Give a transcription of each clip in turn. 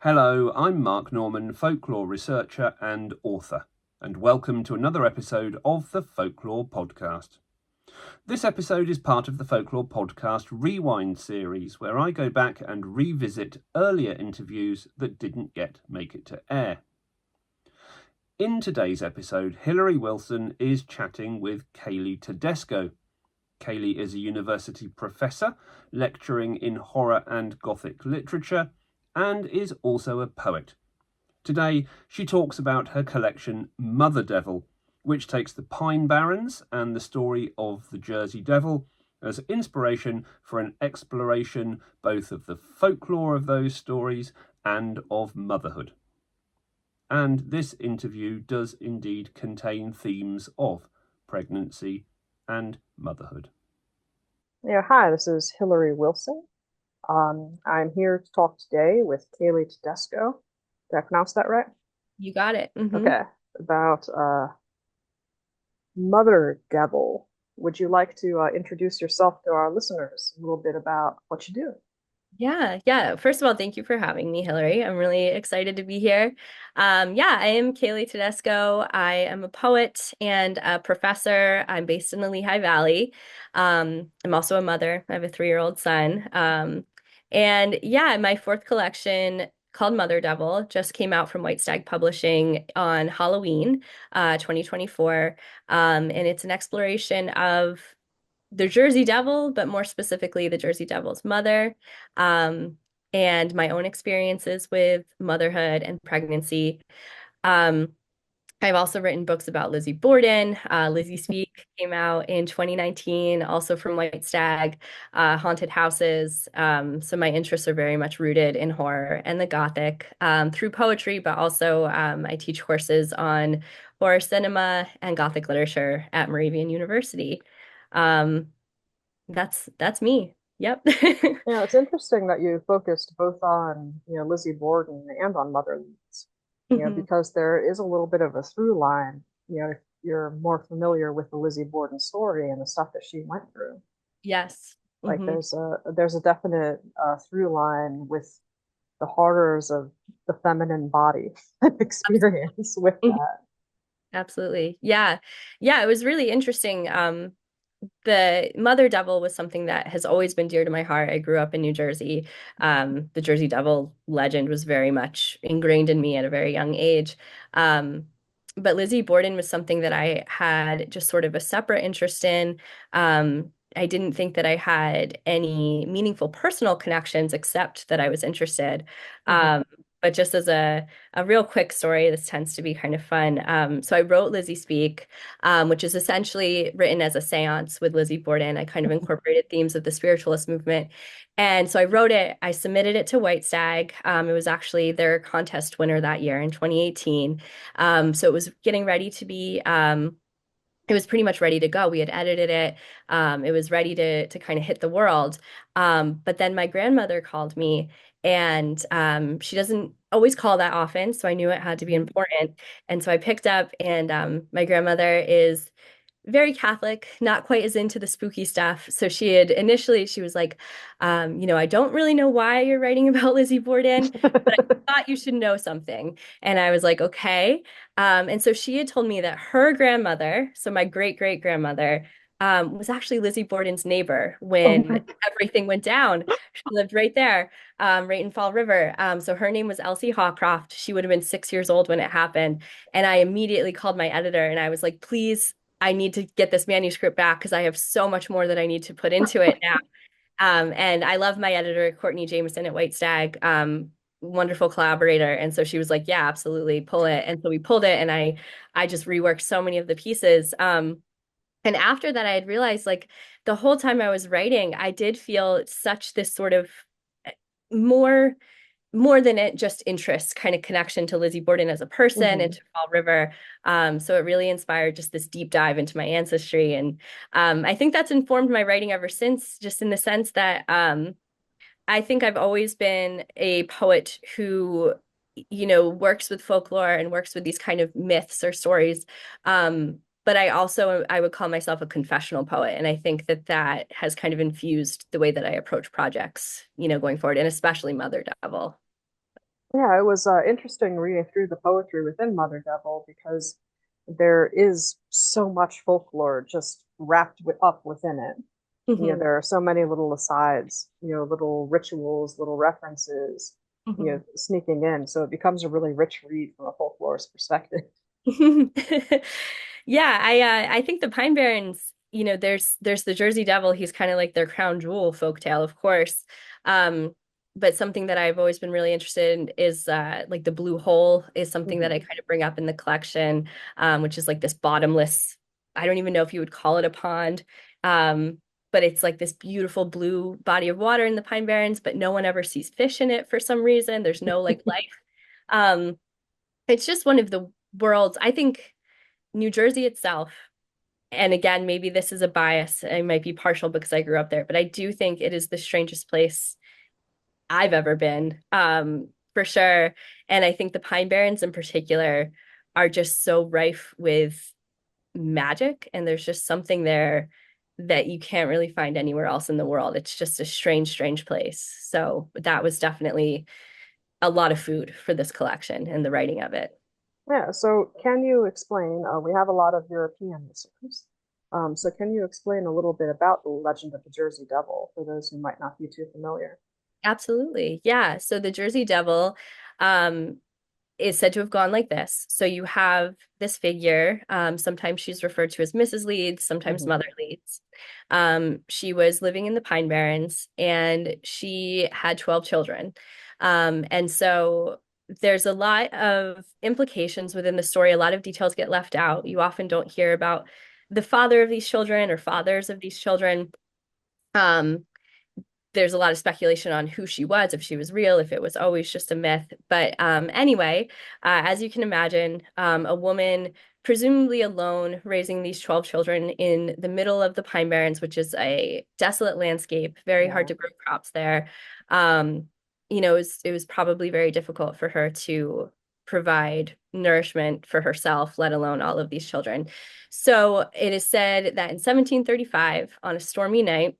Hello, I'm Mark Norman, folklore researcher and author, and welcome to another episode of the Folklore Podcast. This episode is part of the Folklore Podcast Rewind series, where I go back and revisit earlier interviews that didn't yet make it to air. In today's episode, Hilary Wilson is chatting with Kailey Tedesco. Kailey is a university professor, lecturing in horror and gothic literature, and is also a poet. Today, she talks about her collection Motherdevil, which takes the Pine Barrens and the story of the Jersey Devil as inspiration for an exploration both of the folklore of those stories and of motherhood. And this interview does indeed contain themes of pregnancy and motherhood. Yeah, hi, this is Hilary Wilson. I'm here to talk today with Kailey Tedesco. Did I pronounce that right? You got it. Okay, about Motherdevil. Would you like to introduce yourself to our listeners a little bit about what you do? Yeah. First of all, thank you for having me, Hilary. I'm really excited to be here. I am Kailey Tedesco. I am a poet and a professor. I'm based in the Lehigh Valley. I'm also a mother. I have a 3-year-old son. My fourth collection called Motherdevil just came out from White Stag Publishing on Halloween, 2024. And it's an exploration of the Jersey Devil, but more specifically, the Jersey Devil's mother, and my own experiences with motherhood and pregnancy. Um, I've also written books about Lizzie Borden. Lizzie Speak came out in 2019, also from White Stag, Haunted Houses. So my interests are very much rooted in horror and the Gothic through poetry, but also I teach courses on horror cinema and Gothic literature at Moravian University. Um, that's me. Yep. Yeah, it's interesting that you focused both on, Lizzie Borden and on motherlands, Mhm. because there is a little bit of a through line, if you're more familiar with the Lizzie Borden story and the stuff that she went through. Yes. Like Hmm. there's a definite through line with the horrors of the feminine body experience with Mhm. that. Absolutely. Yeah. Yeah, it was really interesting. The Motherdevil was something that has always been dear to my heart. I grew up in New Jersey. The Jersey Devil legend was very much ingrained in me at a very young age. Um, but Lizzie Borden was something that I had just sort of a separate interest in. I didn't think that I had any meaningful personal connections except that I was interested. Mhm. Um, but just as a real quick story, this tends to be kind of fun. So I wrote Lizzie Speak, which is essentially written as a seance with Lizzie Borden. I kind of incorporated themes of the spiritualist movement. And so I wrote it, I submitted it to White Stag. It was actually their contest winner that year in 2018. So it was getting ready to be, it was pretty much ready to go. We had edited it. It was ready to kind of hit the world. But then my grandmother called me, and she doesn't always call that often, so I knew it had to be important. And so I picked up, and my grandmother is very Catholic, not quite as into the spooky stuff. So she was like, I don't really know why you're writing about Lizzie Borden, but I thought you should know something. And I was like, okay. And so she had told me that her grandmother, so my great great grandmother, was actually Lizzie Borden's neighbor Oh when my, everything went down. She lived right there, right in Fall River. So her name was Elsie Hawcroft. She would have been 6 years old when it happened. And I immediately called my editor and I was like, please, I need to get this manuscript back because I have so much more that I need to put into it now. And I love my editor, Courtney Jameson at White Stag, wonderful collaborator. And so she was like, yeah, absolutely, pull it. And so we pulled it, and I just reworked so many of the pieces. And after that, I had realized like the whole time I was writing, I did feel such this sort of more more than it just interest kind of connection to Lizzie Borden as a person and Mhm. to Fall River. So it really inspired just this deep dive into my ancestry. And I think that's informed my writing ever since, just in the sense that I think I've always been a poet who, works with folklore and works with these kind of myths or stories. But I would call myself a confessional poet. And I think that that has kind of infused the way that I approach projects, going forward, and especially Mother Devil. Yeah, it was interesting reading through the poetry within Motherdevil because there is so much folklore just up within it. Hmm. There are so many little asides, little rituals, little references, Hmm. sneaking in. So it becomes a really rich read from a folklorist perspective. Yeah, I think the Pine Barrens, there's the Jersey Devil. He's kind of like their crown jewel folktale, of course. Um, but something that I've always been really interested in is like the blue hole is something that I Mhm. kind of bring up in the collection, which is like this bottomless, I don't even know if you would call it a pond. Um, but it's like this beautiful blue body of water in the Pine Barrens, but no one ever sees fish in it for some reason. There's no like life. Um, it's just one of the world's, I think New Jersey itself, and again, maybe this is a bias. I might be partial because I grew up there, but I do think it is the strangest place I've ever been, for sure. And I think the Pine Barrens in particular are just so rife with magic, and there's just something there that you can't really find anywhere else in the world. It's just a strange, strange place. So that was definitely a lot of food for this collection and the writing of it. Yeah, so can you explain? We have a lot of European listeners. So can you explain a little bit about the legend of the Jersey Devil for those who might not be too familiar? Absolutely. Yeah. So the Jersey Devil um, is said to have gone like this. So you have this figure. Sometimes she's referred to as Mrs. Leeds, sometimes Hmm. Mother Leeds. She was living in the Pine Barrens and she had 12 children. And so there's a lot of implications within the story. A lot of details get left out. You often don't hear about the father of these children or fathers of these children. Um, there's a lot of speculation on who she was, if she was real, if it was always just a myth. But anyway, as you can imagine, a woman presumably alone raising these 12 children in the middle of the Pine Barrens, which is a desolate landscape, very hard Yeah. to grow crops there. Um, it was probably very difficult for her to provide nourishment for herself, let alone all of these children. So it is said that in 1735, on a stormy night,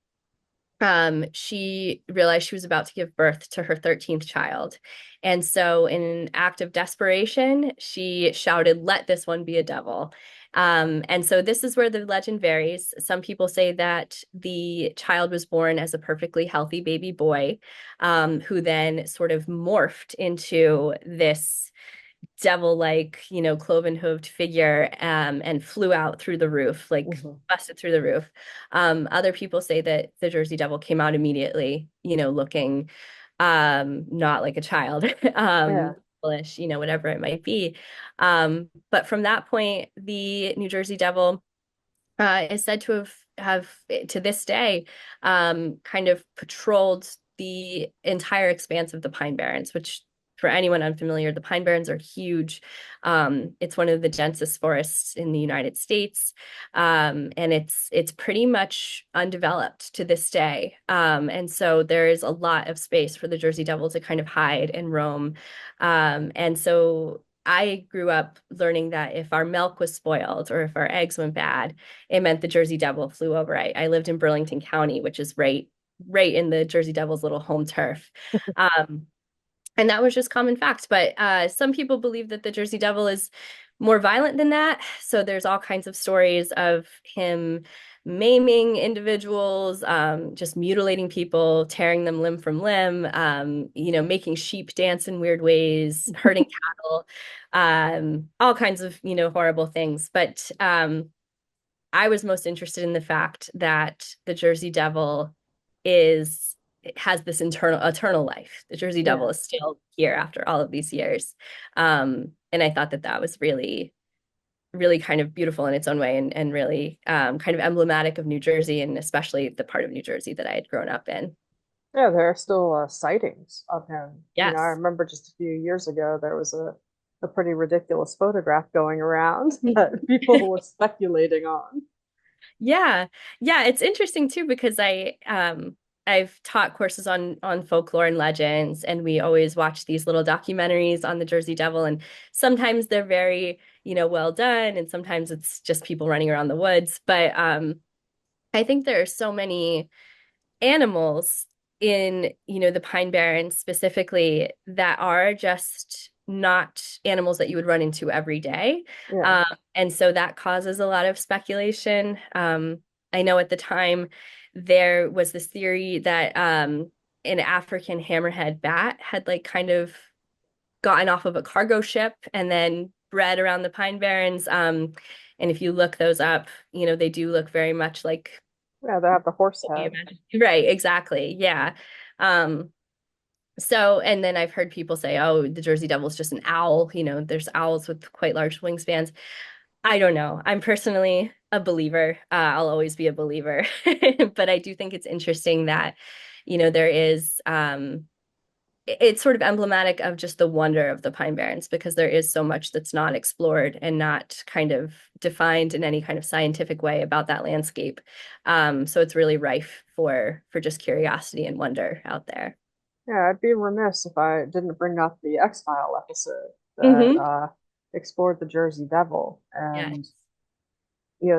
she realized she was about to give birth to her 13th child. And so, in an act of desperation, she shouted, "Let this one be a devil." And so, this is where the legend varies. Some people say that the child was born as a perfectly healthy baby boy, who then sort of morphed into this devil-like, cloven-hooved figure, and flew out through the roof, like Hmm. busted through the roof. Other people say that the Jersey Devil came out immediately, looking not like a child, Yeah. devilish, whatever it might be. But from that point, the New Jersey Devil is said to have to this day kind of patrolled the entire expanse of the Pine Barrens, which for anyone unfamiliar, the Pine Barrens are huge. It's one of the densest forests in the United States, and it's pretty much undeveloped to this day. And so there is a lot of space for the Jersey Devil to kind of hide and roam. And so I grew up learning that if our milk was spoiled or if our eggs went bad, it meant the Jersey Devil flew over. I lived in Burlington County, which is right in the Jersey Devil's little home turf. Um, and that was just common fact. But some people believe that the Jersey Devil is more violent than that. So there's all kinds of stories of him maiming individuals, just mutilating people, tearing them limb from limb, making sheep dance in weird ways, hurting cattle, all kinds of, horrible things. But I was most interested in the fact that the Jersey Devil is has this eternal life. The Jersey Devil Yeah. is still here after all of these years. And I thought that that was really, really kind of beautiful in its own way and really kind of emblematic of New Jersey and especially the part of New Jersey that I had grown up in. Yeah, there are still sightings of him. I Yes. remember just a few years ago there was a pretty ridiculous photograph going around that people were speculating on. Yeah. Yeah, it's interesting too because I've taught courses on folklore and legends, and we always watch these little documentaries on the Jersey Devil, and sometimes they're very, well done, and sometimes it's just people running around the woods. But I think there are so many animals in, the Pine Barrens specifically that are just not animals that you would run into every day. Yeah. And so that causes a lot of speculation. I know at the time there was this theory that an African hammerhead bat had like kind of gotten off of a cargo ship and then bred around the Pine Barrens. And if you look those up, they do look very much like Yeah, they have the horse head. right, exactly. Yeah. Um, so, and then I've heard people say, oh, the Jersey Devil is just an owl. There's owls with quite large wingspans. I don't know. I'm personally a believer. I'll always be a believer. But I do think it's interesting that, there is, it's sort of emblematic of just the wonder of the Pine Barrens because there is so much that's not explored and not kind of defined in any kind of scientific way about that landscape. So it's really rife for just curiosity and wonder out there. Yeah, I'd be remiss if I didn't bring up the X-File episode that Mm-hmm. explored the Jersey Devil. Yeah. And,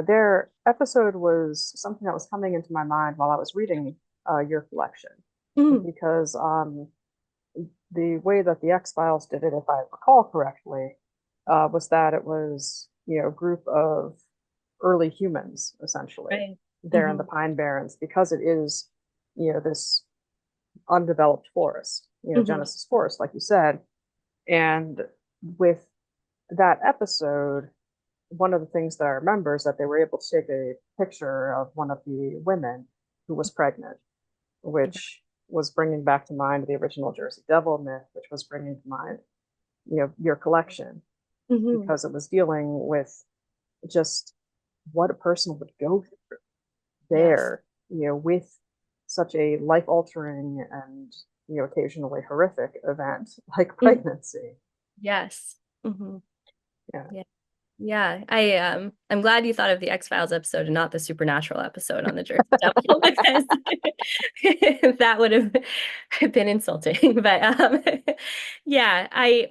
their episode was something that was coming into my mind while I was reading your collection. Mm. Because the way that the X-Files did it, if I recall correctly, was that it was, a group of early humans, essentially, Right. there in Mm-hmm. the Pine Barrens, because it is, this undeveloped forest, Mm-hmm. Genesis Forest, like you said. And with that episode, one of the things that I remember is that they were able to take a picture of one of the women who was pregnant, which was bringing back to mind the original Jersey Devil myth, which was bringing to mind, your collection, Mm-hmm. because it was dealing with just what a person would go through Yes. there, with such a life altering and, occasionally horrific event like Mm. pregnancy. Yes. Mm-hmm. Yeah. Yeah. Yeah. I'm glad you thought of the X-Files episode and not the Supernatural episode on the Jersey Devil because that would have been insulting. But yeah, I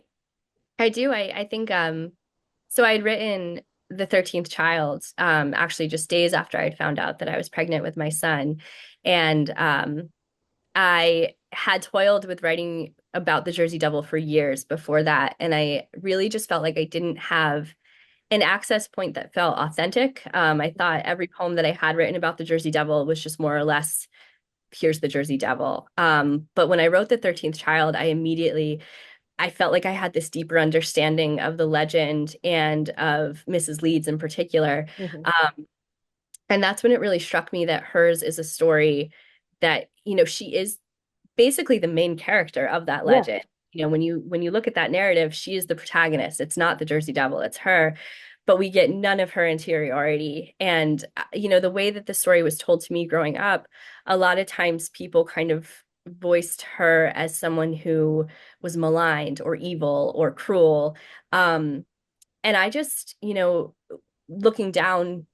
do. I think so I'd written the 13th child actually just days after I'd found out that I was pregnant with my son. And I had toiled with writing about the Jersey Devil for years before that. And I really just felt like I didn't have an access point that felt authentic. I thought every poem that I had written about the Jersey Devil was just more or less, here's the Jersey Devil. But when I wrote the 13th child, I felt like I had this deeper understanding of the legend and of Mrs. Leeds in particular. Mm-hmm. And that's when it really struck me that hers is a story that, she is basically the main character of that Yeah. legend. When you look at that narrative, she is the protagonist. It's not the Jersey Devil, it's her. But we get none of her interiority. And the way that the story was told to me growing up, a lot of times people kind of voiced her as someone who was maligned or evil or cruel. And I just, looking down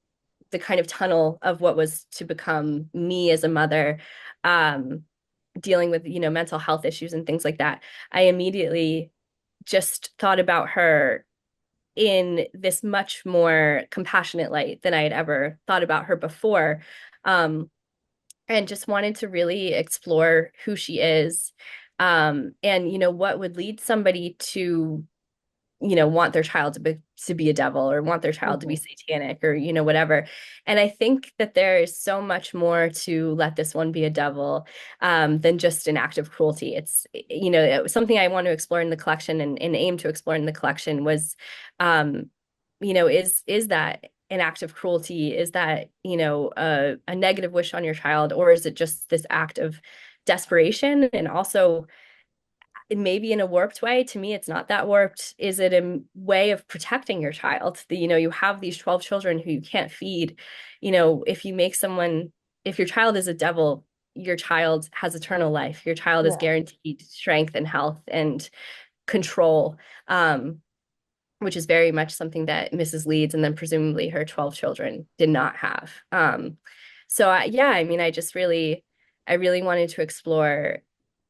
the kind of tunnel of what was to become me as a mother, um, dealing with, mental health issues and things like that, I immediately just thought about her in this much more compassionate light than I had ever thought about her before. And just wanted to really explore who she is. And what would lead somebody to want their child to be a devil or want their child to be Mm-hmm. satanic or whatever. And I think that there is so much more to let this one be a devil than just an act of cruelty. It's it was something I want to explore in the collection and aim to explore in the collection was is that an act of cruelty? Is that a negative wish on your child, or is it just this act of desperation? And also maybe in a warped way, to me it's not that warped, is it a way of protecting your child? You have these 12 children who you can't feed. If your child is a devil, your child has eternal life, your child is Yeah. guaranteed strength and health and control, which is very much something that Mrs. Leeds and then presumably her 12 children did not have. Yeah, I mean, I really wanted to explore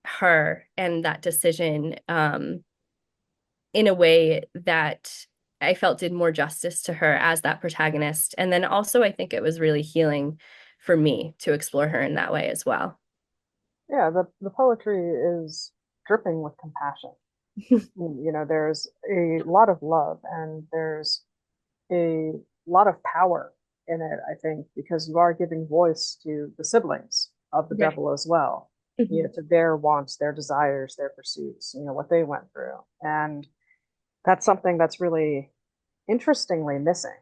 her and that decision in a way that I felt did more justice to her as that protagonist. And then also, I think it was really healing for me to explore her in that way as well. Yeah, the poetry is dripping with compassion. There's a lot of love and there's a lot of power in it, I think, because you are giving voice to the siblings of the Right. devil as well, Mhm. to their wants, their desires, their pursuits, what they went through. And that's something that's really interestingly missing,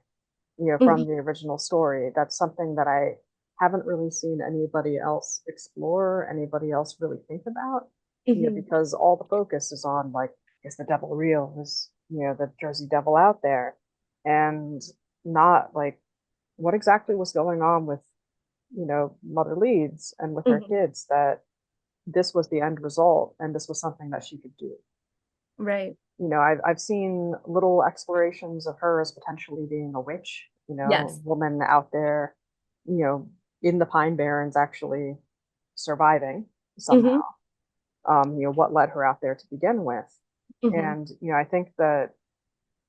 from Mhm. the original story. That's something that I haven't really seen anybody else explore, anybody else really think about, Mhm. because all the focus is on like, is the devil real? Is, the Jersey Devil out there? And not like what exactly was going on with, Mother Leeds and with her Mhm. kids, that this was the end result and this was something that she could do. Right. I've seen little explorations of her as potentially being a witch, Yes. woman out there, you know, in the Pine Barrens actually surviving somehow. Hmm. What led her out there to begin with. Hmm. And, I think that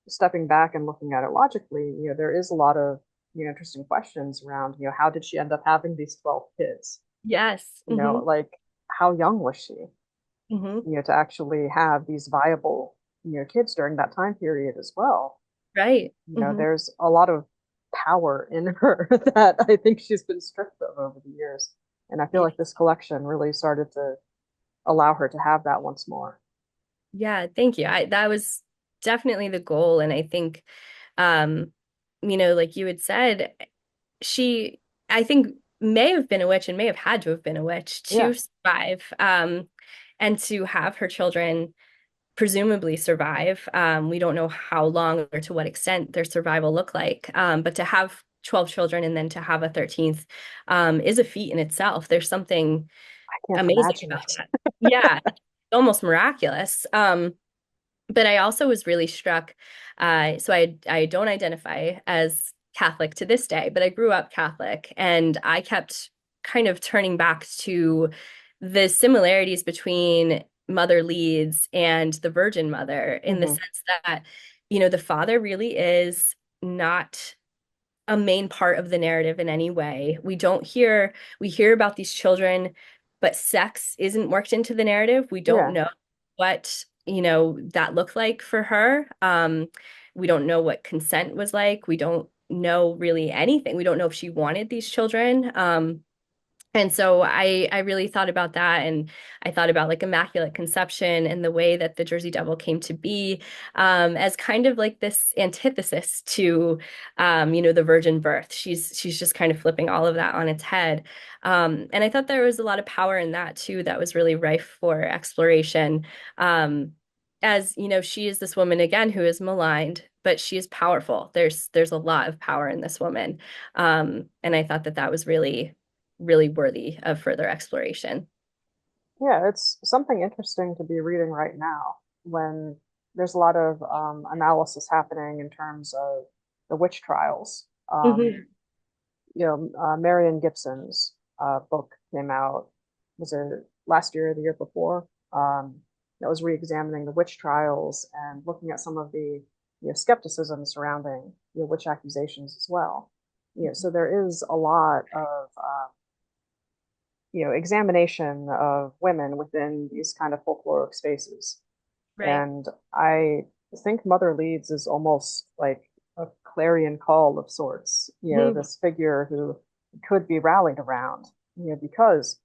stepping back and looking at it logically, there is a lot of, interesting questions around, how did she end up having these 12 kids? Yes. Hmm. Like how young was she? Hmm. To actually have these viable, kids during that time period as well. Right. Hmm. There's a lot of power in her that I think she's been stripped of over the years. And I feel Yeah. like this collection really started to allow her to have that once more. Yeah. Thank you. That was definitely the goal. And I think, um, like you had said, she, I think, may have been a witch and may have had to have been a witch Yeah, to survive, and to have her children presumably survive. We don't know how long or to what extent their survival looked like, but to have 12 children and then to have a 13th, is a feat in itself. There's something I can't amazing imagine about it. that. Yeah, almost miraculous. But I also was really struck. So I don't identify as Catholic to this day, but I grew up Catholic, and I kept kind of turning back to the similarities between Mother Leeds and the Virgin Mother, in the Hmm. sense that, the father really is not a main part of the narrative in any way. We hear about these children, but sex isn't worked into the narrative. We don't Yeah, know what, that looked like for her. We don't know what consent was like. We don't know really anything. We don't know if she wanted these children. And so I really thought about that, and I thought about like Immaculate Conception and the way that the Jersey Devil came to be, as kind of like this antithesis to, the virgin birth. She's just kind of flipping all of that on its head. And I thought there was a lot of power in that too, that was really rife for exploration. As she is this woman again who is maligned, but she is powerful. There's a lot of power in this woman. And I thought that that was really worthy of further exploration. yeah, it's something interesting to be reading right now when there's a lot of analysis happening in terms of the witch trials. Hmm. Marion Gibson's book came out, was it last year or the year before? That was re-examining the witch trials and looking at some of the skepticism surrounding witch accusations as well. So there is a lot of examination of women within these kind of folkloric spaces. Right. And I think Mother Leeds is almost like a clarion call of sorts, Hmm. this figure who could be rallied around, because,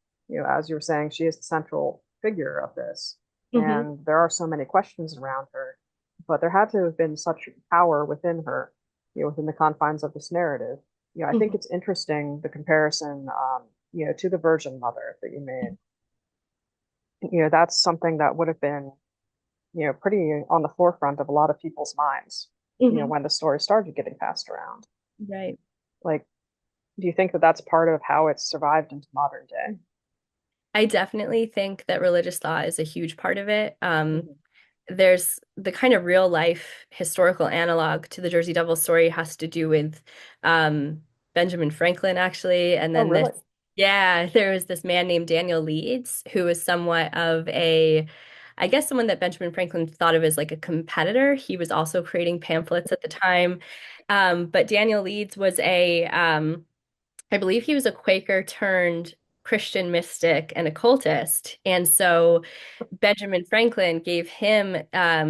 as you were saying, she is the central figure of this. Hmm. And there are so many questions around her, but there had to have been such power within her, within the confines of this narrative. I think Hmm. it's interesting the comparison, to the Virgin Mother that you made. That's something that would have been pretty on the forefront of a lot of people's minds, Hmm. when the story started getting passed around. Right. Like, do you think that that's part of how it's survived into modern day? I definitely think that religious thought is a huge part of it. Hmm. There's the kind of real life historical analog to the Jersey Devil story has to do with, Benjamin Franklin, actually. And Oh, then this, really? yeah, there was this man named Daniel Leeds who was somewhat of a, I guess, someone that Benjamin Franklin thought of as like a competitor. He was also creating pamphlets at the time. But Daniel Leeds was I believe he was a Quaker turned Christian mystic and occultist. And so Benjamin Franklin gave him,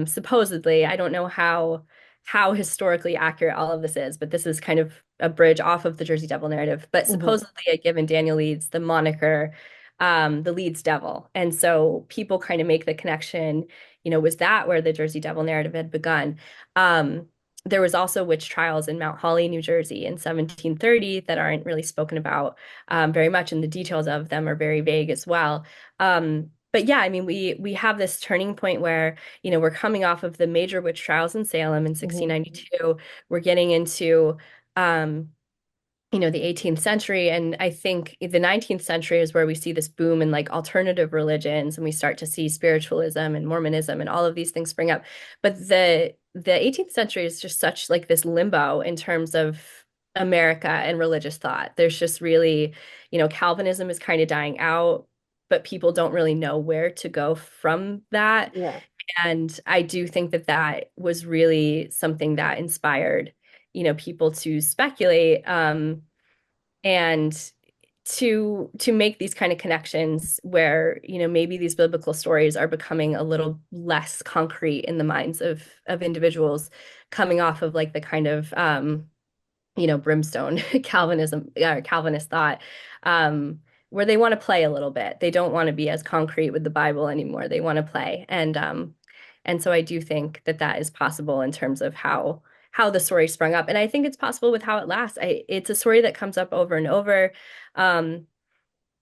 supposedly, I don't know how historically accurate all of this is, but this is kind of a bridge off of the Jersey Devil narrative. But supposedly had given Daniel Leeds the moniker, the Leeds Devil. And so people kind of make the connection, was that where the Jersey Devil narrative had begun? There was also witch trials in Mount Holly, New Jersey in 1730 that aren't really spoken about very much, and the details of them are very vague as well. But yeah, I mean, we have this turning point where, we're coming off of the major witch trials in Salem in 1692. We're getting into, the 18th century. And I think the 19th century is where we see this boom in like alternative religions, and we start to see spiritualism and Mormonism and all of these things spring up. But the 18th century is just such like this limbo in terms of America and religious thought. There's just really, Calvinism is kind of dying out, but people don't really know where to go from that. Yeah. And I do think that that was really something that inspired, people to speculate, and to make these kind of connections where, maybe these biblical stories are becoming a little less concrete in the minds of individuals coming off of like the kind of brimstone Calvinism or Calvinist thought, where they want to play a little bit. They don't want to be as concrete with the Bible anymore. They want to play. And so I do think that that is possible in terms of how the story sprung up. And I think it's possible with how it lasts. It's a story that comes up over and over,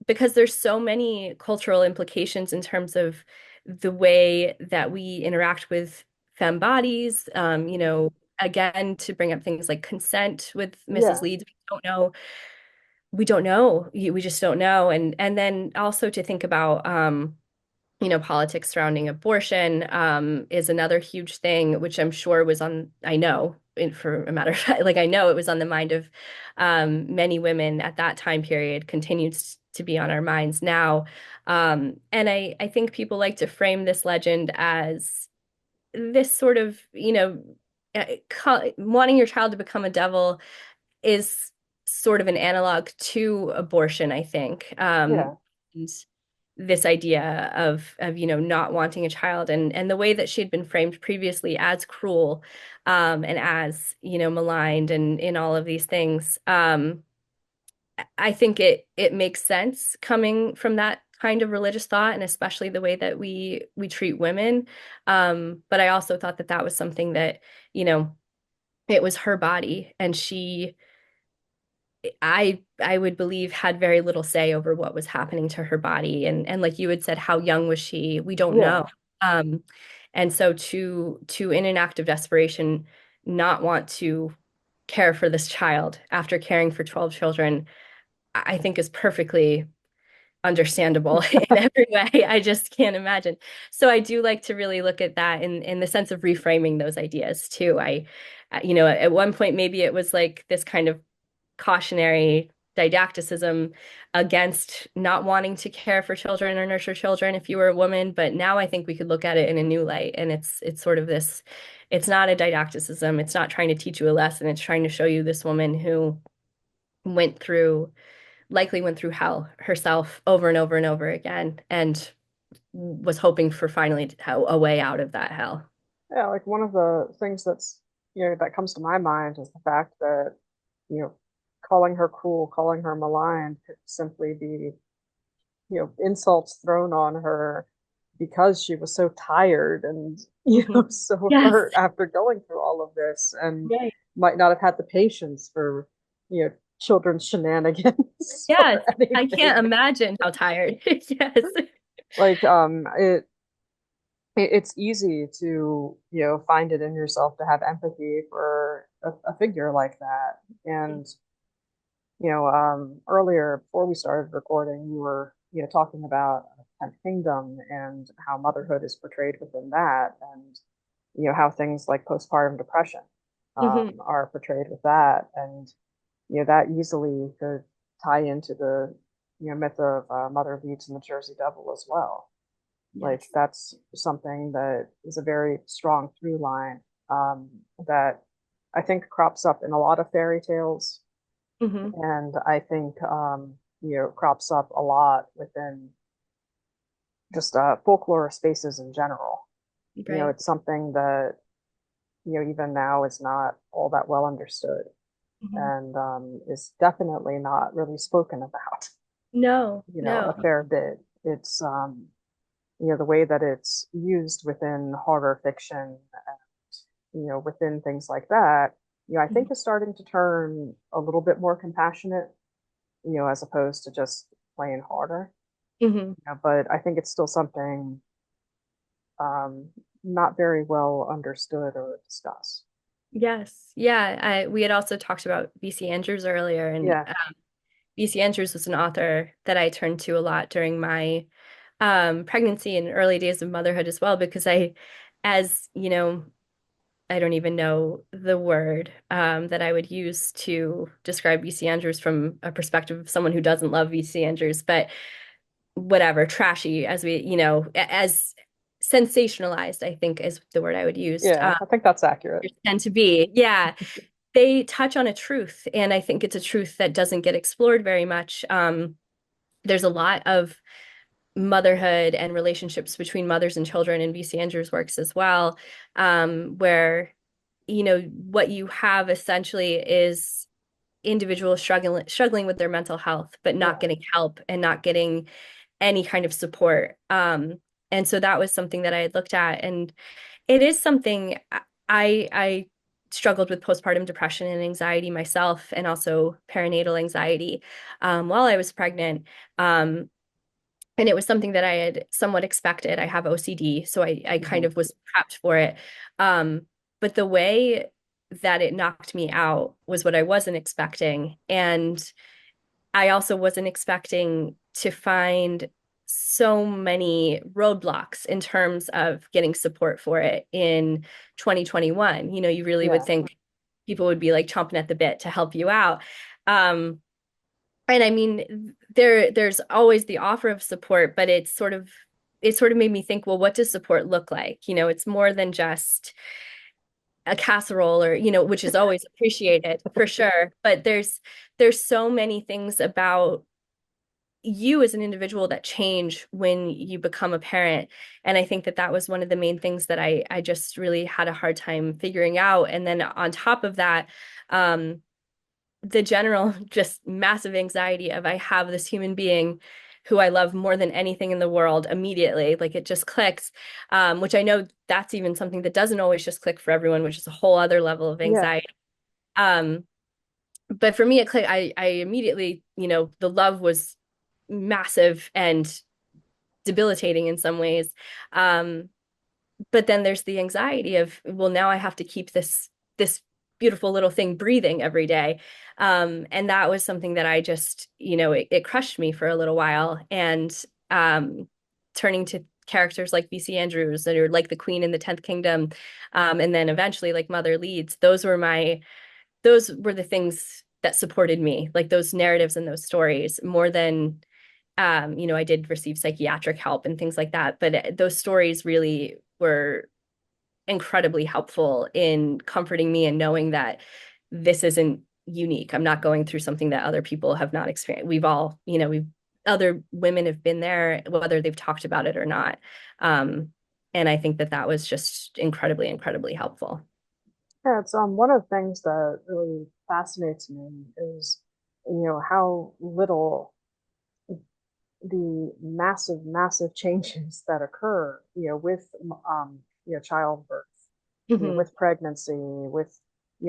because there's so many cultural implications in terms of the way that we interact with femme bodies. Again, to bring up things like consent with Mrs. Leeds, we don't know. We just don't know. And then also to think about, politics surrounding abortion, is another huge thing, which I'm sure was for a matter of fact, like I know it was on the mind of many women at that time period, continues to be on our minds now. And I think people like to frame this legend as this sort of, wanting your child to become a devil is sort of an analog to abortion, I think. And this idea of not wanting a child, and the way that she had been framed previously as cruel, and as maligned and in all of these things. I think it makes sense coming from that kind of religious thought, and especially the way that we treat women. But I also thought that that was something that, it was her body, and I would believe had very little say over what was happening to her body. And like you had said, how young was she? We don't know. And so to in an act of desperation, not want to care for this child after caring for 12 children, I think is perfectly understandable in every way. I just can't imagine. So I do like to really look at that in the sense of reframing those ideas too. At one point, maybe it was like this kind of cautionary didacticism against not wanting to care for children or nurture children if you were a woman. But now I think we could look at it in a new light. And it's sort of this, it's not a didacticism. It's not trying to teach you a lesson. It's trying to show you this woman who likely went through hell herself over and over and over again, and was hoping for finally a way out of that hell. Yeah, like one of the things that's, that comes to my mind is the fact that, calling her cruel, calling her maligned could simply be, insults thrown on her because she was so tired and, so hurt after going through all of this, and might not have had the patience for, children's shenanigans. Yes, I can't imagine how tired. Yes. Like, it's easy to, find it in yourself to have empathy for a figure like that. And, earlier before we started recording, we were, talking about 10th Kingdom and how motherhood is portrayed within that, and, how things like postpartum depression are portrayed with that. And, that easily could tie into the, myth of Mother Leeds and the Jersey Devil as well. Yes. Like that's something that is a very strong through line, that I think crops up in a lot of fairy tales. And I think, crops up a lot within just folklore spaces in general. Right. It's something that, even now is not all that well understood Mhm. and is definitely not really spoken about, No, a no. fair bit. It's, the way that it's used within horror fiction and, within things like that, I Mhm. think is starting to turn a little bit more compassionate, as opposed to just plain horror. Mhm. But I think it's still something um, not very well understood or discussed. Yes. Yeah. We had also talked about V.C. Andrews earlier, and Yeah, V.C. Andrews was an author that I turned to a lot during my pregnancy and early days of motherhood as well, because as you know, I don't even know the word that I would use to describe V.C. Andrews from a perspective of someone who doesn't love V.C. Andrews, but whatever, trashy as as sensationalized, I think is the word I would use. yeah, I think that's accurate. Tend to be. Yeah. They touch on a truth, and I think it's a truth that doesn't get explored very much. There's a lot of motherhood and relationships between mothers and children in V.C. Andrews' works as well, where what you have essentially is individuals struggling with their mental health, but not Yeah, getting help and not getting any kind of support. And so that was something that I had looked at, and it is something I struggled with postpartum depression and anxiety myself, and also perinatal anxiety while I was pregnant. Um, and it was something that I had somewhat expected. I have OCD, so I kind hmm of was prepped for it. Um, but the way that it knocked me out was what I wasn't expecting. And I also wasn't expecting to find so many roadblocks in terms of getting support for it in 2021. You really would yeah, think people would be like chomping at the bit to help you out. Um, and I mean, there's always the offer of support, but it sort of made me think, well, what does support look like? It's more than just a casserole or, which is always appreciated for sure. But there's so many things about you as an individual that change when you become a parent. And I think that that was one of the main things that I just really had a hard time figuring out. And then on top of that, um, the general just massive anxiety of I have this human being who I love more than anything in the world immediately, like it just clicks, which I know that's even something that doesn't always just click for everyone, which is a whole other level of yeah, anxiety. Um, but for me, it clicked. I immediately, the love was massive and debilitating in some ways. Um, but then there's the anxiety of, well, now I have to keep this beautiful little thing breathing every day. And that was something that I just, it crushed me for a little while. And turning to characters like V.C. Andrews or like the Queen in the 10th Kingdom, and then eventually like Mother Leeds, those were the things that supported me, like those narratives and those stories more than I did receive psychiatric help and things like that, but those stories really were incredibly helpful in comforting me and knowing that this isn't unique. I'm not going through something that other people have not experienced. Other women have been there, whether they've talked about it or not. Um, and I think that that was just incredibly, incredibly helpful. yeah. It's one of the things that really fascinates me is, how little the massive, massive changes that occur, with childbirth, Hmm. with pregnancy, with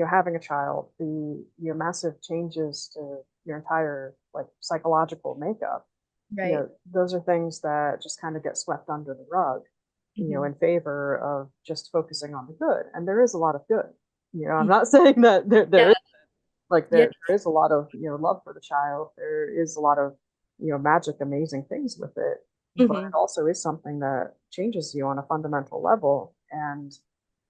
having a child, the massive changes to your entire like psychological makeup. Right. Those are things that just kind of get swept under the rug, Hmm. in favor of just focusing on the good. And there is a lot of good. I'm Hmm. not saying that there Yeah. is like Yeah. there is a lot of love for the child. There is a lot of magic, amazing things with it, but Hmm. it also is something that changes you on a fundamental level. And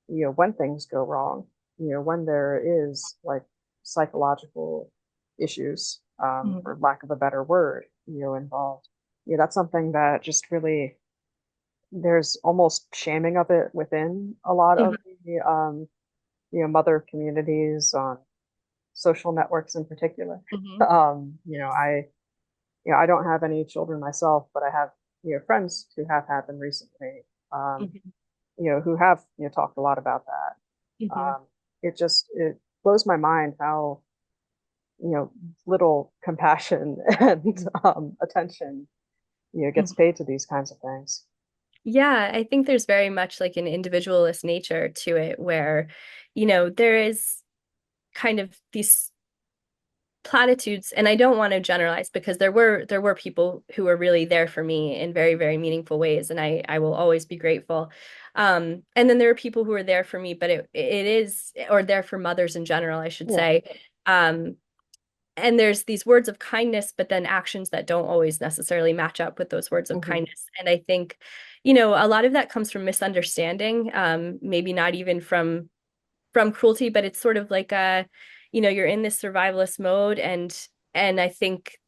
when things go wrong, when there is like psychological issues, Hmm. for lack of a better word, involved, that's something that just really there's almost shaming of it within a lot of Hmm. the mother communities on social networks in particular. Hmm. I I don't have any children myself, but I have, friends who have had them recently, Mhm. who have, talked a lot about that. Mhm. It blows my mind how, little compassion and attention, gets Mhm. paid to these kinds of things. Yeah, I think there's very much like an individualist nature to it where, there is kind of these platitudes, and I don't want to generalize because there were people who were really there for me in very, very meaningful ways, and I will always be grateful. And then there are people who are there for me, but it is, or there for mothers in general, I should Yeah. say. Um, and there's these words of kindness, but then actions that don't always necessarily match up with those words of Hmm. kindness. And I think, a lot of that comes from misunderstanding, maybe not even from cruelty, but it's sort of like you're in this survivalist mode, and I think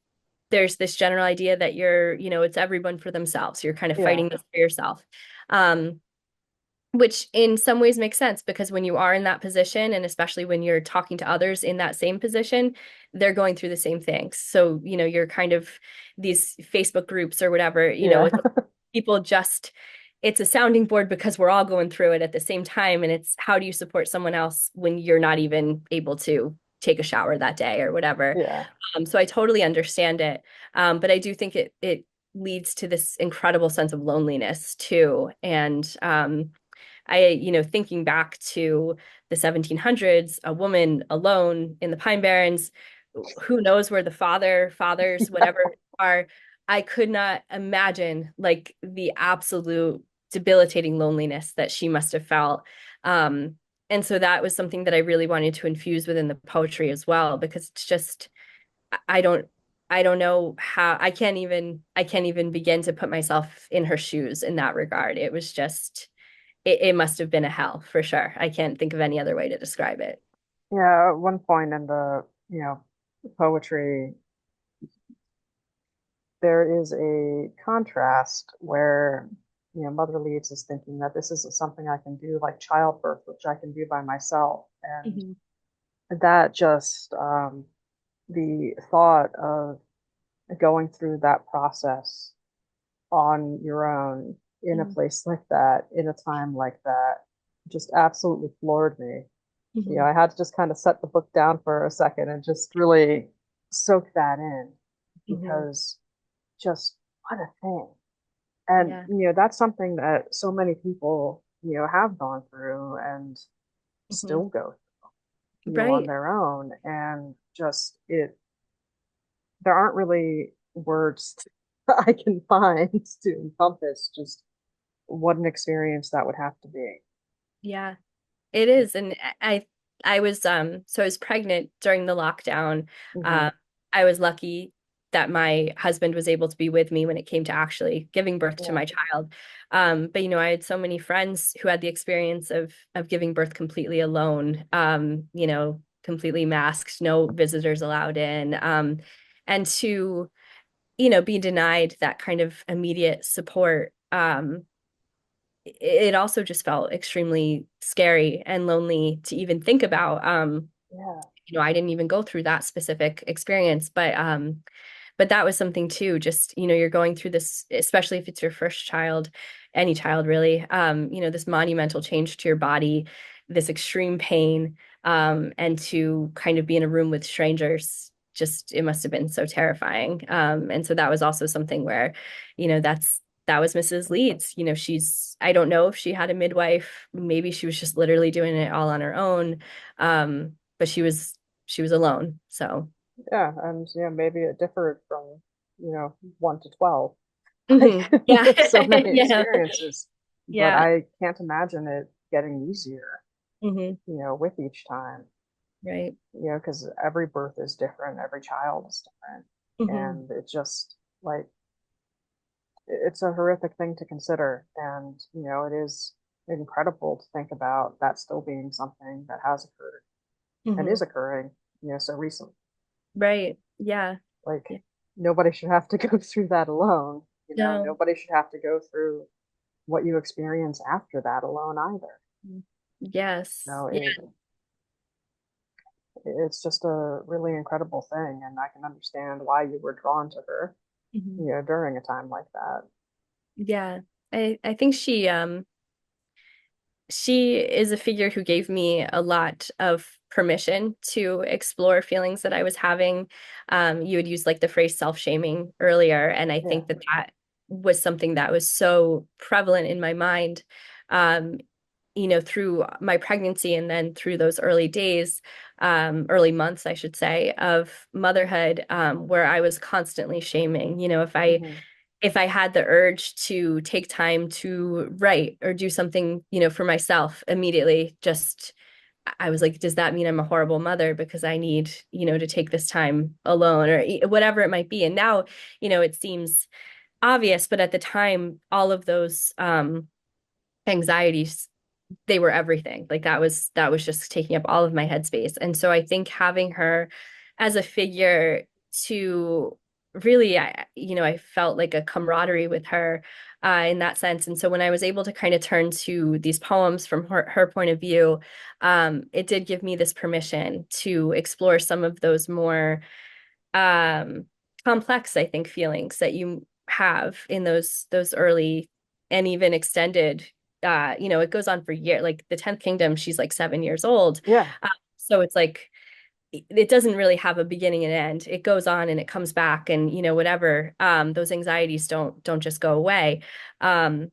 there's this general idea that it's everyone for themselves. You're kind of Yeah. fighting this for yourself. Um, which in some ways makes sense because when you are in that position, and especially when you're talking to others in that same position, they're going through the same things. So, you're kind of these Facebook groups or whatever, Yeah. people just, it's a sounding board because we're all going through it at the same time. And it's how do you support someone else when you're not even able to take a shower that day or whatever. Yeah. So I totally understand it. But I do think it leads to this incredible sense of loneliness too. And thinking back to the 1700s, a woman alone in the Pine Barrens, who knows where the fathers, whatever are, I could not imagine like the absolute debilitating loneliness that she must have felt. And so that was something that I really wanted to infuse within the poetry as well, because it's just, I don't, I don't know how I can't even begin to put myself in her shoes in that regard. It was just, it must have been a hell for sure. I can't think of any other way to describe it. Yeah. At one point in the, poetry, there is a contrast where, Mother Leeds is thinking that this isn't something I can do like childbirth, which I can do by myself. And Mhm. that just, the thought of going through that process on your own in a Mhm. place like that, in a time like that, just absolutely floored me. Mhm. I had to just kind of set the book down for a second and just really soak that in Mhm. because just what a thing. And, Yeah. that's something that so many people, have gone through and Mhm. still go through, on Right. their own. And just there aren't really words I can find to encompass just what an experience that would have to be. Yeah, it is. And I was so I was pregnant during the lockdown. Hmm. Uh, I was lucky that my husband was able to be with me when it came to actually giving birth to Yeah. my child. But I had so many friends who had the experience of giving birth completely alone, completely masked, no visitors allowed in. And to, be denied that kind of immediate support. It also just felt extremely scary and lonely to even think about. Yeah. I didn't even go through that specific experience, but that was something too. Just, you're going through this, especially if it's your first child, any child really, this monumental change to your body, this extreme pain, and to kind of be in a room with strangers, just, it must have been so terrifying. And so that was also something where, that was Mrs. Leeds. I don't know if she had a midwife. Maybe she was just literally doing it all on her own. But she was alone. So, Yeah. And, maybe it differed from, 1 to 12, like yeah, with so many yeah, experiences. But yeah. I can't imagine it getting easier, Hmm. with each time, Right. because every birth is different, every child is different. Hmm. And it just like, it's a horrific thing to consider. And, it is incredible to think about that still being something that has occurred and Hmm. is occurring, so recently. Right. Yeah. Like, Yeah. nobody should have to go through that alone. No. Nobody should have to go through what you experience after that alone either. Yes. Yeah. It it's just a really incredible thing, and I can understand why you were drawn to her. Mhm. during a time like that. Yeah. I think she is a figure who gave me a lot of permission to explore feelings that I was having. You had used like the phrase self-shaming earlier, and I Yeah. think that was something that was so prevalent in my mind, um, through my pregnancy and then through those early days, early months, I should say, of motherhood, where I was constantly shaming. Hmm. If I had the urge to take time to write or do something, for myself immediately, just I was like, does that mean I'm a horrible mother because I need, to take this time alone or whatever it might be? And now, it seems obvious, but at the time, all of those anxieties, they were everything. Like that was just taking up all of my headspace. And so I think having her as a figure to really, I felt like a camaraderie with her in that sense. And so when I was able to kind of turn to these poems from her point of view, it did give me this permission to explore some of those more um, complex, I think, feelings that you have in those early and even extended. It goes on for years. Like the 10th Kingdom, she's like 7 years old. Yeah. So it's like it doesn't really have a beginning and end. It goes on and it comes back, and whatever. Those anxieties don't just go away. Um,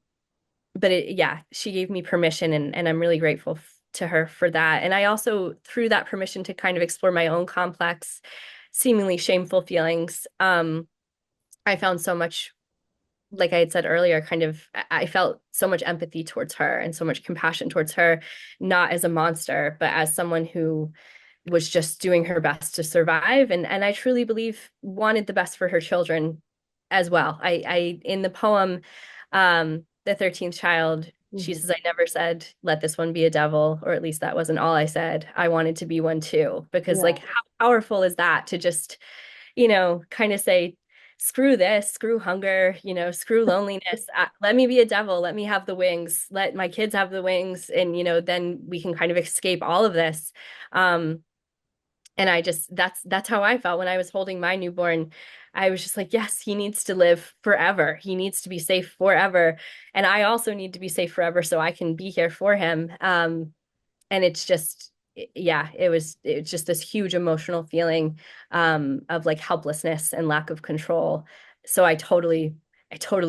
but yeah, she gave me permission, and I'm really grateful to her for that. And I also, through that permission to kind of explore my own complex, seemingly shameful feelings, I found so much, like I had said earlier, kind of, I felt so much empathy towards her and so much compassion towards her, not as a monster, but as someone who was just doing her best to survive, and I truly believe wanted the best for her children as well. I in the poem, The 13th Child, she Hmm. says, I never said let this one be a devil, or at least that wasn't all I said. I wanted to be one too, because like Yeah. how powerful is that to just, kind of say, screw this, screw hunger, screw loneliness. Let me be a devil. Let me have the wings. Let my kids have the wings. And, then we can kind of escape all of this. Um, and I just, that's how I felt when I was holding my newborn. I was just like, yes, he needs to live forever. He needs to be safe forever. And I also need to be safe forever so I can be here for him. And it's just, yeah, it was just this huge emotional feeling of like helplessness and lack of control. So I totally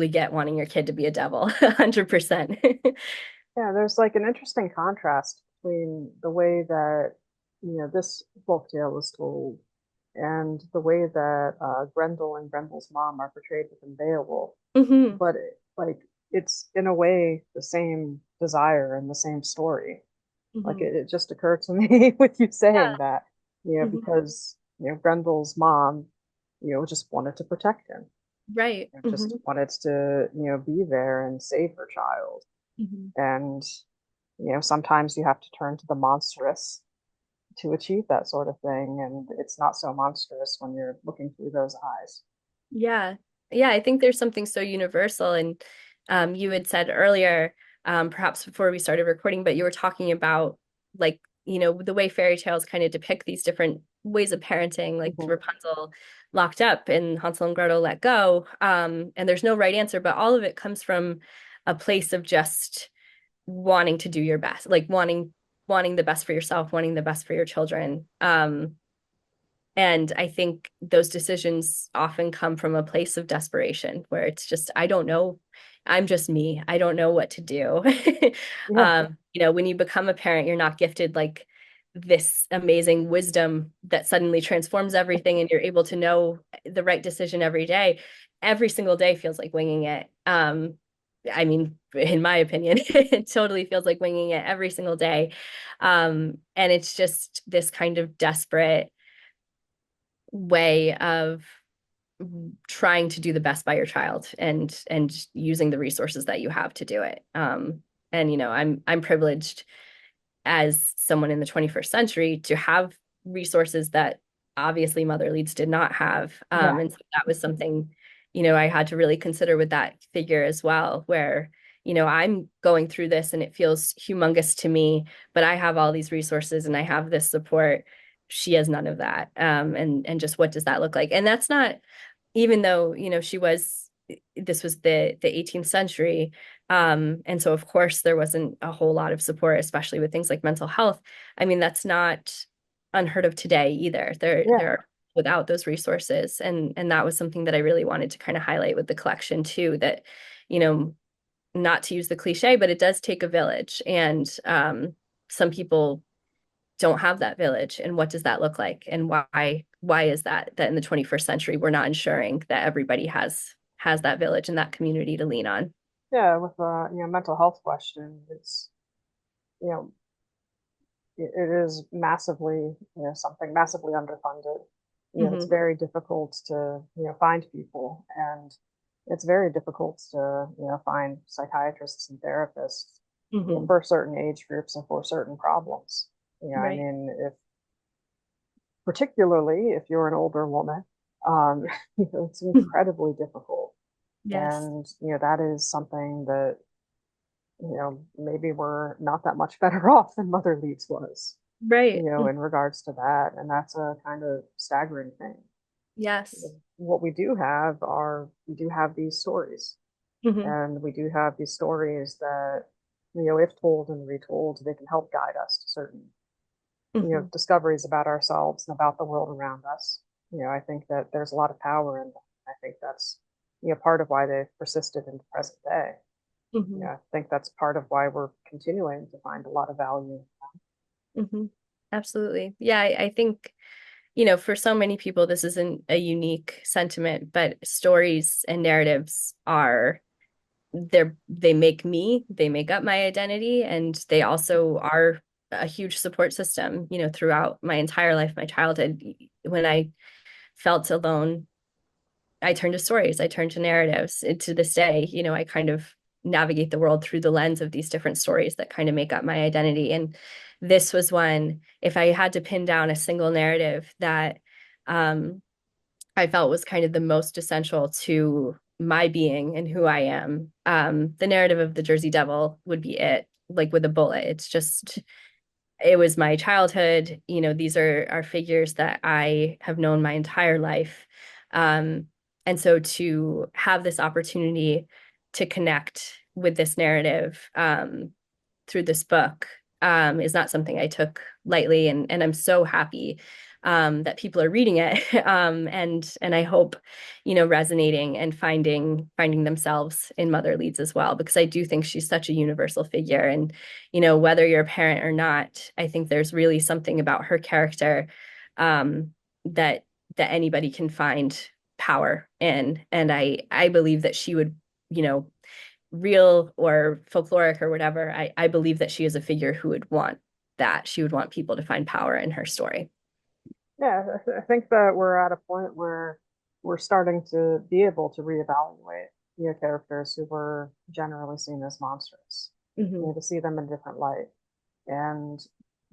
get wanting your kid to be a devil. 100%. Yeah, there's like an interesting contrast between the way that, this folktale is told and the way that Grendel and Grendel's mom are portrayed within Beowulf. Hmm. But it's in a way the same desire and the same story. Like Hmm. it just occurred to me with you saying Yeah. that, Hmm. because, Grendel's mom, just wanted to protect him. Right. Just Hmm. wanted to, be there and save her child. Hmm. And, sometimes you have to turn to the monstrous to achieve that sort of thing. And it's not so monstrous when you're looking through those eyes. Yeah. Yeah, I think there's something so universal. And you had said earlier, perhaps before we started recording, but you were talking about like, the way fairy tales kind of depict these different ways of parenting, like Hmm. Rapunzel locked up and Hansel and Gretel let go. And there's no right answer, but all of it comes from a place of just wanting to do your best, like wanting the best for yourself, wanting the best for your children. And I think those decisions often come from a place of desperation where it's just, I don't know. I'm just me. I don't know what to do. Yeah. When you become a parent, you're not gifted like this amazing wisdom that suddenly transforms everything and you're able to know the right decision every day. Every single day feels like winging it. I mean, in my opinion, it totally feels like winging it every single day. And it's just this kind of desperate way of trying to do the best by your child and using the resources that you have to do it. And I'm privileged as someone in the 21st century to have resources that obviously mother leads did not have. Yeah. And so that was something, I had to really consider with that figure as well, where, I'm going through this and it feels humongous to me, but I have all these resources and I have this support. She has none of that. And just what does that look like? And that's not even though, this was the 18th century. And so of course there wasn't a whole lot of support, especially with things like mental health. I mean, that's not unheard of today either. There Yeah. are without those resources. And that was something that I really wanted to kind of highlight with the collection too, that, you know, not to use the cliche, but it does take a village. And some people don't have that village. And what does that look like? And why is that in the 21st century we're not ensuring that everybody has that village and that community to lean on? Yeah, with mental health question, it's you know it is massively something massively underfunded. It's Mm-hmm. very difficult to find people, and it's very difficult to find psychiatrists and therapists Mm-hmm. for certain age groups and for certain problems. I Right. mean, if particularly if you're an older woman, um, it's incredibly difficult. Yes. And, that is something that, maybe we're not that much better off than Mother Leeds was, Right. in regards to that. And that's a kind of staggering thing. Yes. What we do have these stories, Mm-hmm. and we do have these stories that, if told and retold, they can help guide us to certain Mm-hmm. discoveries about ourselves and about the world around us. I think that there's a lot of power in them. I think that's part of why they've persisted in the present day. Mm-hmm. I think that's part of why we're continuing to find a lot of value. Mm-hmm. Absolutely. Yeah, I think, for so many people, this isn't a unique sentiment, but stories and narratives they make me, they make up my identity, and they also are a huge support system, throughout my entire life, my childhood. When I felt alone, I turn to stories, I turn to narratives. And to this day, I kind of navigate the world through the lens of these different stories that kind of make up my identity. And this was one, if I had to pin down a single narrative that um, I felt was kind of the most essential to my being and who I am, the narrative of the Jersey Devil would be it, like with a bullet. It was my childhood. These are figures that I have known my entire life. Um, and so to have this opportunity to connect with this narrative through this book is not something I took lightly. And I'm so happy that people are reading it. And I hope, resonating and finding themselves in Mother Leeds as well, because I do think she's such a universal figure. And, whether you're a parent or not, I think there's really something about her character that anybody can find power in. And I believe that she would, real or folkloric or whatever, I believe that she is a figure who would want that. She would want people to find power in her story. Yeah, I think that we're at a point where we're starting to be able to reevaluate characters who were generally seen as monsters, Mm-hmm. to see them in a different light. And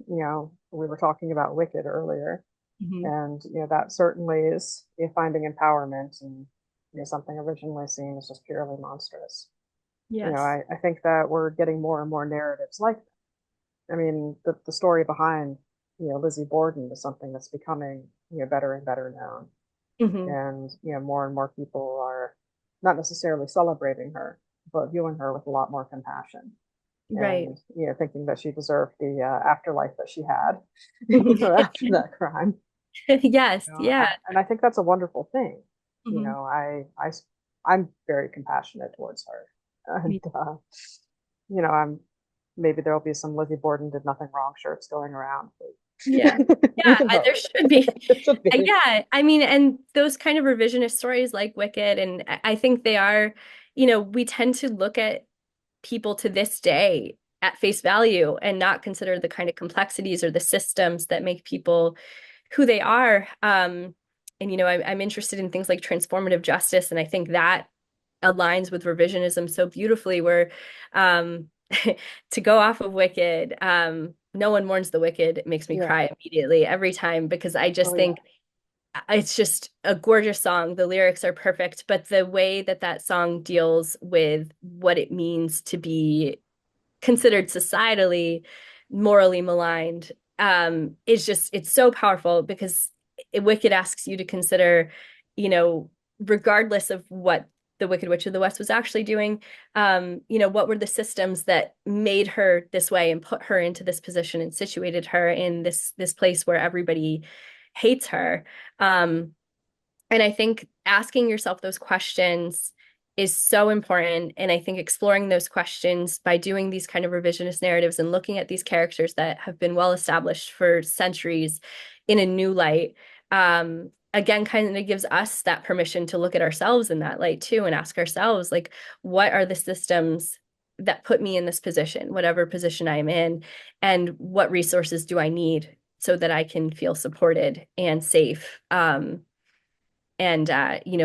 we were talking about Wicked earlier, Mm-hmm. and that certainly is finding empowerment and something originally seen as just purely monstrous. Yes. I think that we're getting more and more narratives like that. I mean, the story behind Lizzie Borden is something that's becoming better and better known, Mm-hmm. and more and more people are not necessarily celebrating her, but viewing her with a lot more compassion, Right. and thinking that she deserved the afterlife that she had after that crime. Yes. Yeah. And I think that's a wonderful thing. Mm-hmm. I'm very compassionate towards her, and Me- I'm maybe there'll be some Lizzie Borden did nothing wrong shirts going around. Yeah. Yeah. There should be. It should be. Yeah. I mean, and those kind of revisionist stories like Wicked, and I think they are, we tend to look at people to this day at face value and not consider the kind of complexities or the systems that make people who they are. And I'm interested in things like transformative justice, and I think that aligns with revisionism so beautifully. Where to go off of Wicked, no one mourns the wicked. It makes me Yeah. cry immediately every time, because I just Oh yeah. think it's just a gorgeous song. The lyrics are perfect, but the way that that song deals with what it means to be considered societally morally maligned is just, it's so powerful, because Wicked asks you to consider, you know regardless of what the Wicked Witch of the West was actually doing, what were the systems that made her this way and put her into this position and situated her in this place where everybody hates her. And I think asking yourself those questions is so important. And I think exploring those questions by doing these kind of revisionist narratives and looking at these characters that have been well established for centuries in a new light, again, kind of gives us that permission to look at ourselves in that light too and ask ourselves, like, what are the systems that put me in this position, whatever position I'm in, and what resources do I need so that I can feel supported and safe? And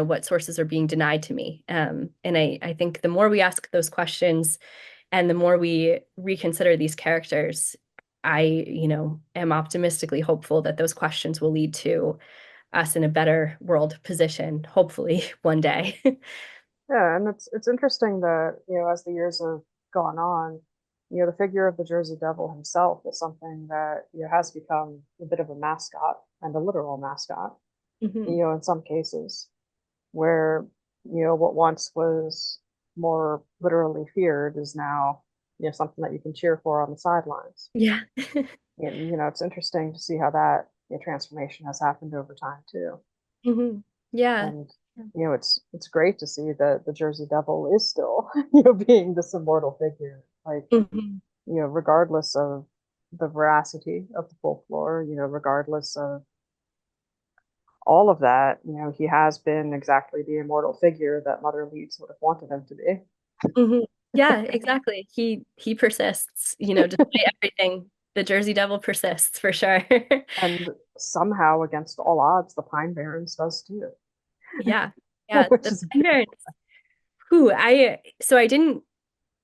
what sources are being denied to me. And I think the more we ask those questions and the more we reconsider these characters, I am optimistically hopeful that those questions will lead to us in a better world position, hopefully one day. Yeah, and it's interesting that, as the years have gone on, the figure of the Jersey Devil himself is something that, has become a bit of a mascot and a literal mascot, Mhm. in some cases, where, what once was more literally feared is now, something that you can cheer for on the sidelines. Yeah. And, it's interesting to see how that transformation has happened over time too. Yeah. And it's great to see that the Jersey Devil is still being this immortal figure, like, Mhm. regardless of the veracity of the folklore, regardless of all of that, he has been exactly the immortal figure that Mother Leeds would have wanted him to be. Mhm. Yeah, exactly. He persists, despite everything. The Jersey Devil persists for sure. And somehow, against all odds, the Pine Barrens does too, Yeah. Yeah. which The is Pine Barrens. So I didn't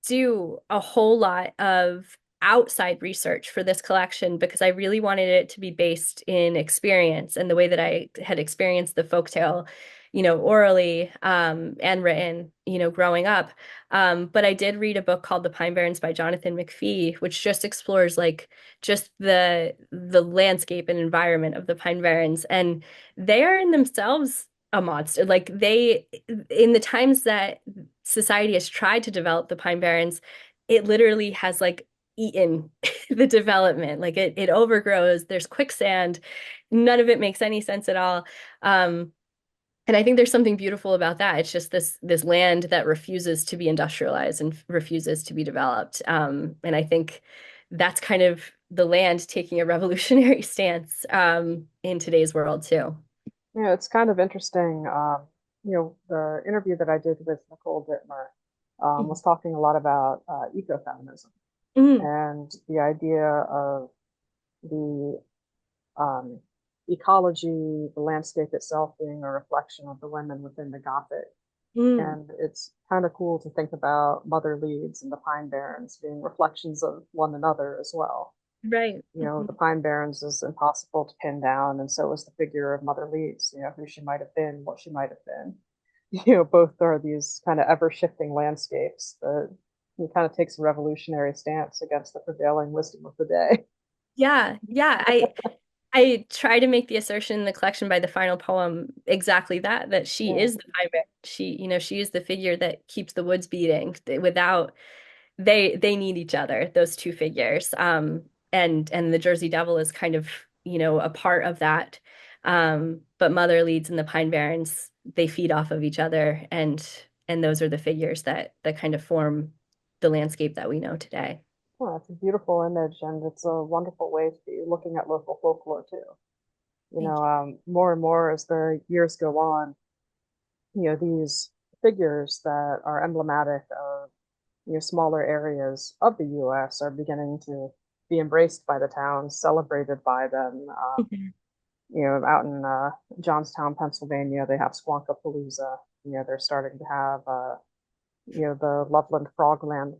do a whole lot of outside research for this collection because I really wanted it to be based in experience and the way that I had experienced the folktale, orally, and written, growing up. But I did read a book called The Pine Barrens by Jonathan McPhee, which just explores like just the landscape and environment of the Pine Barrens. And they are in themselves a monster. Like in the times that society has tried to develop the Pine Barrens, it literally has like eaten the development. Like it overgrows. There's quicksand. None of it makes any sense at all. And I think there's something beautiful about that. It's just this land that refuses to be industrialized and refuses to be developed. And I think that's kind of the land taking a revolutionary stance in today's world too. Yeah, it's kind of interesting. The interview that I did with Nicole Dittmer was talking a lot about ecofeminism Mhm. and the idea of the um, ecology, the landscape itself being a reflection of the women within the Gothic. Mm. And it's kind of cool to think about Mother Leeds and the Pine Barrens being reflections of one another as well. Right. The Pine Barrens is impossible to pin down, and so is the figure of Mother Leeds, who she might have been, what she might have been. Both are these kind of ever shifting landscapes that he kind of takes a revolutionary stance against the prevailing wisdom of the day. Yeah, yeah. I try to make the assertion in the collection by the final poem exactly that she Yeah. is the pirate. She is the figure that keeps the woods beating. Without they need each other, those two figures. And the Jersey Devil is kind of, a part of that. But Mother Leeds and the Pine Barrens, they feed off of each other and those are the figures that kind of form the landscape that we know today. Well, it's a beautiful image, and it's a wonderful way to be looking at local folklore too. Thank More and more as the years go on, these figures that are emblematic of smaller areas of the U.S. are beginning to be embraced by the towns, celebrated by them. you. Out in Johnstown, Pennsylvania, they have Squonkapalooza. They're starting to have the Loveland Frogland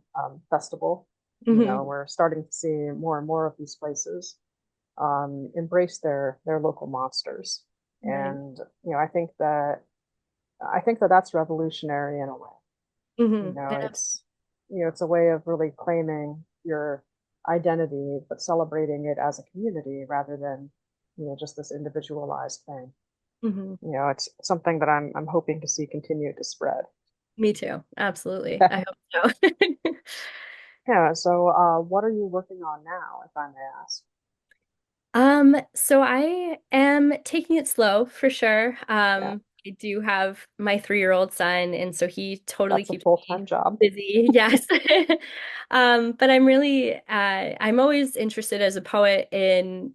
Festival. Mhm. We're starting to see more and more of these places embrace their local monsters, Right. and I think that that's revolutionary in a way. It It's a way of really claiming your identity, but celebrating it as a community rather than just this individualized thing. Mhm. You know, it's something that I'm hoping to see continue to spread. Me too. Absolutely. I hope so. Yeah. So, what are you working on now, if I may ask? So I am taking it slow for sure. Yeah, I do have my 3-year-old son, and so he totally that's a keeps me full-time job. busy. Yes. But I'm always interested as a poet in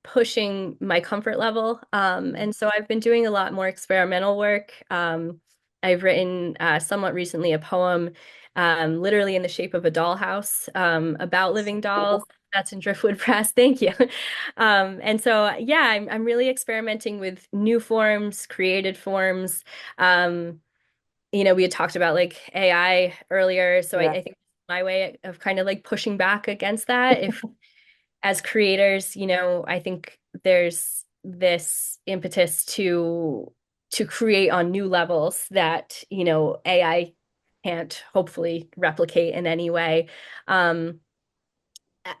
pushing my comfort level. And so I've been doing a lot more experimental work. I've written somewhat recently a poem, literally in the shape of a dollhouse, about living dolls. Cool. That's in Driftwood Press. Thank you. And so, yeah, I'm really experimenting with new forms, created forms. Um, we had talked about like AI earlier, so Yeah. I think my way of kind of like pushing back against that. If as creators, I think there's this impetus to create on new levels that, AI can't hopefully replicate in any way. Um,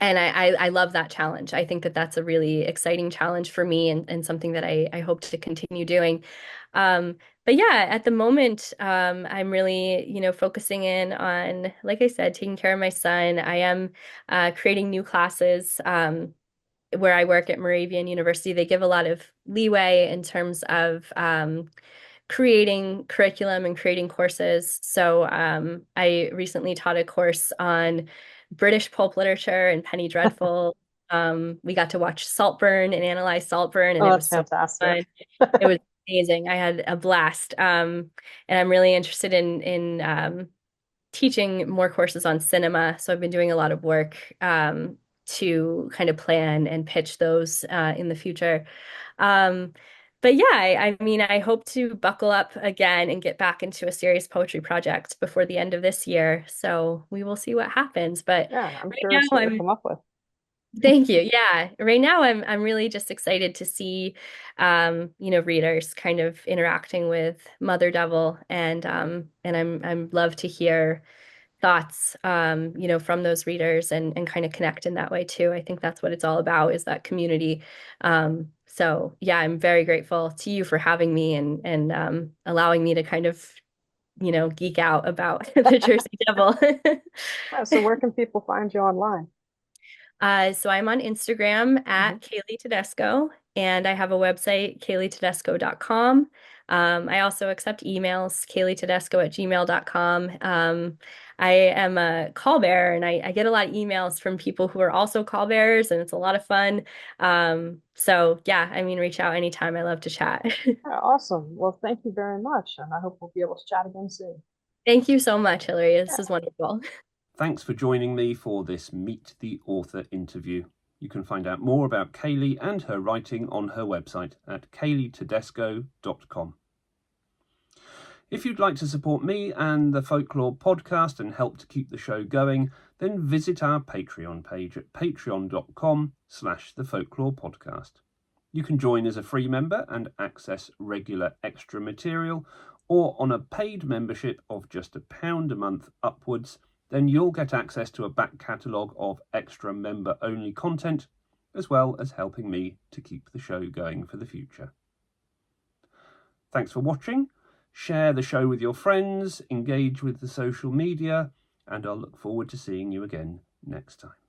and I love that challenge. I think that that's a really exciting challenge for me and something that I hope to continue doing. But yeah, at the moment, I'm really, focusing in on, like I said, taking care of my son. I am creating new classes. Where I work at Moravian University, they give a lot of leeway in terms of creating curriculum and creating courses. So I recently taught a course on British pulp literature and Penny Dreadful. We got to watch Saltburn and analyze Saltburn, and Oh, it that's was so fun. fantastic. It was amazing. I had a blast. And I'm really interested in teaching more courses on cinema. So I've been doing a lot of work to kind of plan and pitch those in the future. Um, but yeah, I mean, I hope to buckle up again and get back into a serious poetry project before the end of this year. So we will see what happens. But Yeah, I'm right now, curious what you come up with. thank you. Yeah, right now I'm really just excited to see, readers kind of interacting with Motherdevil, and I'm love to hear thoughts, from those readers and kind of connect in that way too. I think that's what it's all about is that community. So yeah, I'm very grateful to you for having me and allowing me to kind of, geek out about the Jersey Devil. Yeah, so where can people find you online? So I'm on Instagram Hmm. at Kailey Tedesco, and I have a website, kaileytedesco.com. I also accept emails, kaileytedesco@gmail.com. I am a call bearer, and I get a lot of emails from people who are also call bearers, and it's a lot of fun. So yeah, I mean, reach out anytime. I love to chat. Yeah, awesome. Well, thank you very much, and I hope we'll be able to chat again soon. Thank you so much, Hilary. This Yeah. is wonderful. Thanks for joining me for this Meet the Author interview. You can find out more about Kailey and her writing on her website at kaileytedesco.com. If you'd like to support me and the Folklore Podcast and help to keep the show going, then visit our Patreon page at patreon.com/the Folklore Podcast. You can join as a free member and access regular extra material, or on a paid membership of just £1 a month upwards, then you'll get access to a back catalogue of extra member-only content, as well as helping me to keep the show going for the future. Thanks for watching. Share the show with your friends, engage with the social media, and I'll look forward to seeing you again next time.